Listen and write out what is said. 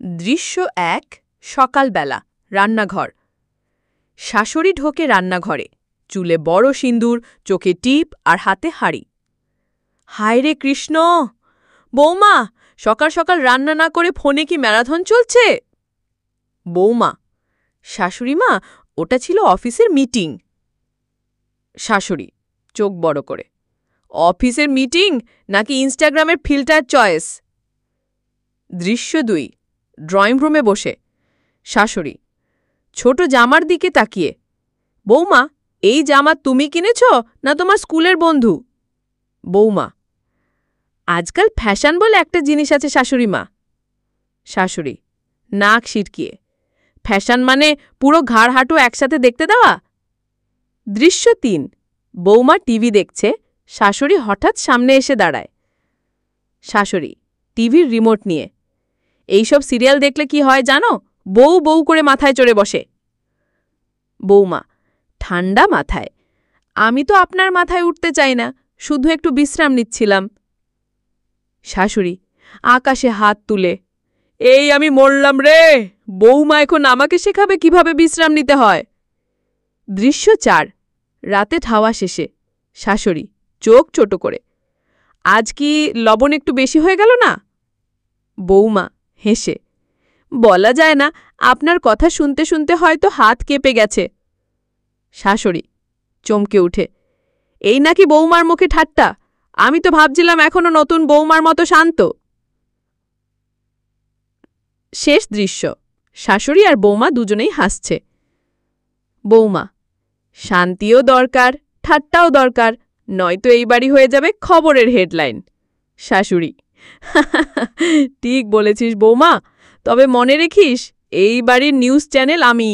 দৃশ্য ১ সকালবেলা রান্নাঘর। শাশুড়ি ঢোকে রান্নাঘরে, চুলে বড় সিন্দুর, চোখে টিপ আর হাতে হাঁড়ি। হায় রে কৃষ্ণ! বৌমা, সকাল সকাল রান্না না করে ফোনে কি ম্যারাথন চলছে? বৌমা: শাশুড়িমা, ওটা ছিল অফিসের মিটিং। শাশুড়ি চোখ বড় করে: অফিসের মিটিং নাকি ইনস্টাগ্রামের ফিল্টার চয়েস? দৃশ্য ২ ড্রয়িং রুমে বসে। শাশুড়ি ছোট জামার দিকে তাকিয়ে: বৌমা, এই জামা তুমি কিনেছ না তোমার স্কুলের বন্ধু? বৌমা: আজকাল ফ্যাশন বলে একটা জিনিস আছে শাশুড়িমা। শাশুড়ি নাক সিটকিয়ে: ফ্যাশন মানে পুরো ঘাড় হাঁটু একসাথে দেখতে দেওয়া? দৃশ্য ৩ বৌমা টিভি দেখছে, শাশুড়ি হঠাৎ সামনে এসে দাঁড়ায়। শাশুড়ি টিভির রিমোট নিয়ে: এইসব সিরিয়াল দেখলে কি হয় জানো? বউ বউ করে মাথায় চড়ে বসে। বৌমা ঠান্ডা মাথায়: আমি তো আপনার মাথায় উঠতে চাই না, শুধু একটু বিশ্রাম নিচ্ছিলাম। শাশুড়ি আকাশে হাত তুলে: এই আমি মরলাম রে! বৌমা এখন আমাকে শেখাবে কিভাবে বিশ্রাম নিতে হয়। দৃশ্য ৪ রাতে খাওয়া শেষে। শাশুড়ি চোখ ছোট করে: আজ কি লবণ একটু বেশি হয়ে গেল না? বৌমা হেসে: বলা যায় না, আপনার কথা শুনতে শুনতে হয়তো হাত কেঁপে গেছে। শাশুড়ি চমকে উঠে: এই নাকি বৌমার মুখে ঠাট্টা? আমি তো ভাবছিলাম এখনো নতুন বৌমার মতো শান্ত। শেষ দৃশ্য শাশুড়ি আর বৌমা দুজনেই হাসছে। বৌমা: শান্তিও দরকার, ঠাট্টাও দরকার, নয়তো এই বাড়ি হয়ে যাবে খবরের হেডলাইন। শাশুড়ি: ঠিক বলেছিস বৌমা, তবে মনে রেখিস এই বাড়ির নিউজ চ্যানেল আমি।